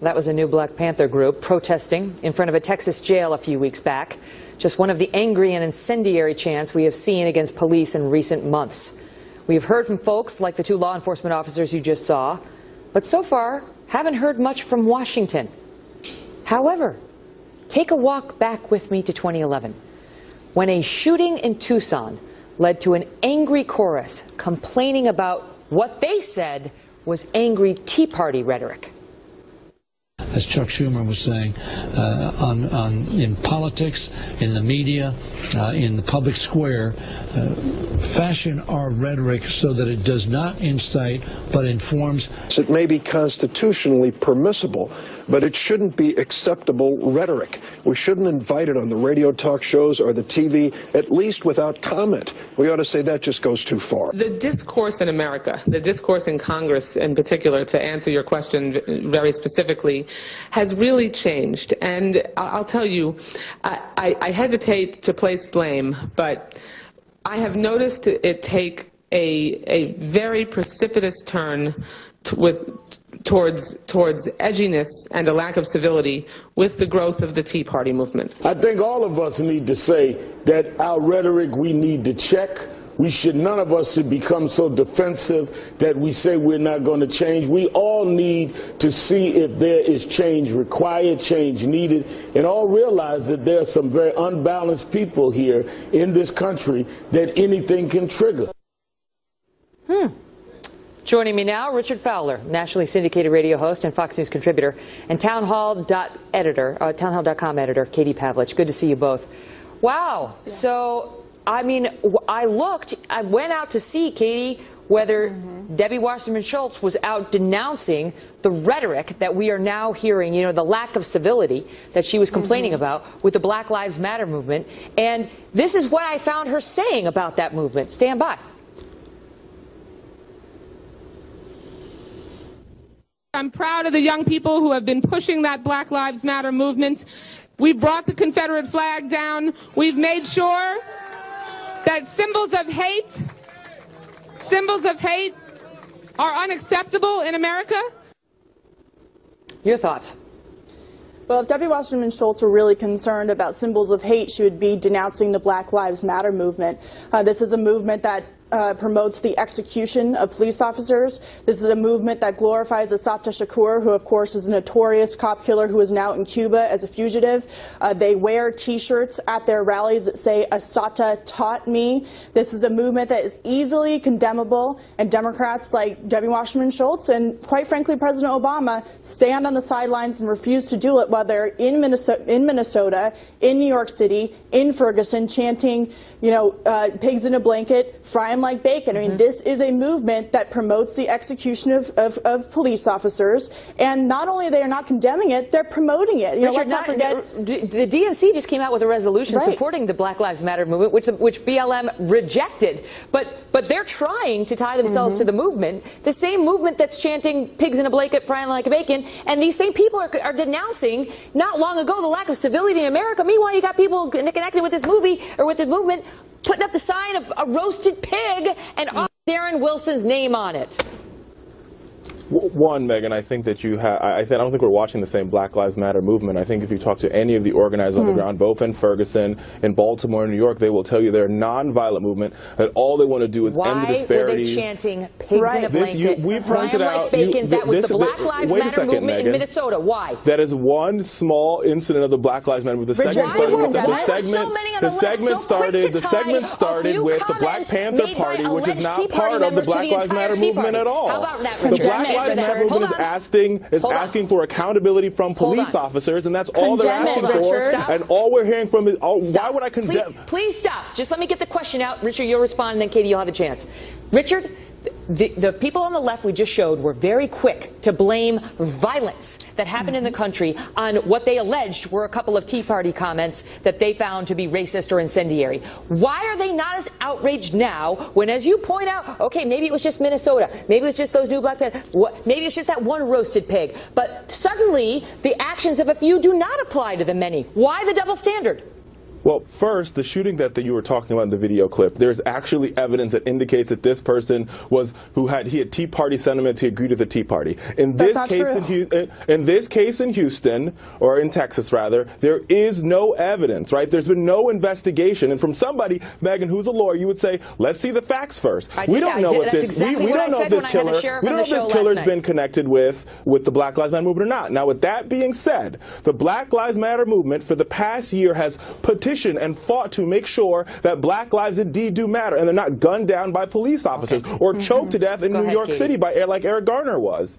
That was a new Black Panther group protesting in front of a Texas jail a few weeks back. Just one of the angry and incendiary chants we have seen against police in recent months. We have heard from folks like the two law enforcement officers you just saw, but so far haven't heard much from Washington. However, take a walk back with me to 2011, when a shooting in Tucson led to an angry chorus complaining about what they said was angry Tea Party rhetoric. As Chuck Schumer was saying, in politics, in the media, in the public square, fashion our rhetoric so that it does not incite but informs. It may be constitutionally permissible, but it shouldn't be acceptable rhetoric. We shouldn't invite it on the radio talk shows or the TV, at least without comment. We ought to say that just goes too far. The discourse in America, the discourse in Congress in particular, to answer your question very specifically, has really changed. And I'll tell you, I hesitate to place blame, but I have noticed it take a very precipitous turn towards edginess and a lack of civility with the growth of the Tea Party movement. I think all of us need to say that our rhetoric we need to check. None of us should become so defensive that we say we're not going to change. We all need to see if there is change required, change needed, and all realize that there are some very unbalanced people here in this country that anything can trigger. Joining me now, Richard Fowler, nationally syndicated radio host and Fox News contributor, and townhall.com editor, Katie Pavlich. Good to see you both. Wow. Yeah. So, I mean, I went out to see, Katie, whether Debbie Wasserman Schultz was out denouncing the rhetoric that we are now hearing, you know, the lack of civility that she was complaining about with the Black Lives Matter movement. And this is what I found her saying about that movement. Stand by. I'm proud of the young people who have been pushing that Black Lives Matter movement. We've brought the Confederate flag down. We've made sure that symbols of hate are unacceptable in America. Your thoughts? Well, if Debbie Wasserman Schultz were really concerned about symbols of hate, she would be denouncing the Black Lives Matter movement. This is a movement that promotes the execution of police officers. This is a movement that glorifies Assata Shakur, who of course is a notorious cop killer who is now in Cuba as a fugitive. They wear T-shirts at their rallies that say Assata taught me. This is a movement that is easily condemnable, and Democrats like Debbie Wasserman Schultz and quite frankly President Obama stand on the sidelines and refuse to do it, whether in Minnesota, in New York City, in Ferguson, chanting, you know, pigs in a blanket, fry 'em like bacon. I mean, this is a movement that promotes the execution of police officers, and not only they are not condemning it, they're promoting it. You know, let's not forget the DNC just came out with a resolution supporting the Black Lives Matter movement, which BLM rejected. But they're trying to tie themselves to the movement, the same movement that's chanting pigs in a blanket, frying like a bacon, and these same people are denouncing not long ago the lack of civility in America. Meanwhile, you got people connected with this movie or with this movement putting up the sign of a roasted pig and Darren Wilson's name on it. One, Megan, I think that I don't think we're watching the same Black Lives Matter movement. I think if you talk to any of the organizers on the ground, both in Ferguson, in Baltimore, and New York, they will tell you they're a non-violent movement, that all they want to do is end the disparities. Why were they chanting pigs in a blanket, we pointed out, bacon? That was the Black Lives Matter movement in Minnesota. Why? That is one small incident of the Black Lives Matter movement. The segment started with the Black Panther Party, which is not part of the Black Lives Matter movement at all. How about that, the Black Lives Matter movement is asking for accountability from police officers, and that's all they're asking for. And all we're hearing from is, why would I condemn? Please stop. Just let me get the question out. Richard, you'll respond, and then Katie, you'll have a chance. Richard, the people on the left we just showed were very quick to blame violence that happened in the country on what they alleged were a couple of Tea Party comments that they found to be racist or incendiary. Why are they not as outraged now when, as you point out, okay, maybe it was just Minnesota, maybe it was just those new Black Panthers, maybe it's just that one roasted pig, but suddenly the actions of a few do not apply to the many. Why the double standard? Well, first, the shooting that you were talking about in the video clip, there's actually evidence that indicates that this person he had Tea Party sentiments, he agreed with the Tea Party. In this case in Houston, or in Texas rather, there is no evidence, right? There's been no investigation. And from somebody, Megan, who's a lawyer, you would say, let's see the facts first. We don't know if this killer's been connected with the Black Lives Matter movement or not. Now, with that being said, the Black Lives Matter movement for the past year has petitioned and fought to make sure that black lives indeed do matter, and they're not gunned down by police officers or choked to death in New York City like Eric Garner was.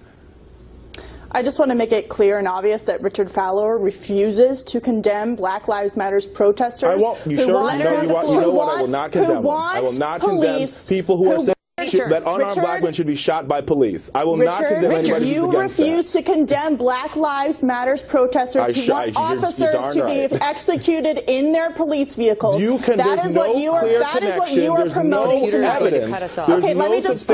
I just want to make it clear and obvious that Richard Fowler refuses to condemn Black Lives Matter's protesters. I won't. You sure? No, you know what? I will not condemn them. I will not condemn people who are saying that unarmed black men should be shot by police. I will not condemn anybody who's against that. You refuse to condemn Black Lives Matter's protesters who want officers to be executed in their police vehicles. That is what you are promoting tonight. Okay, let me just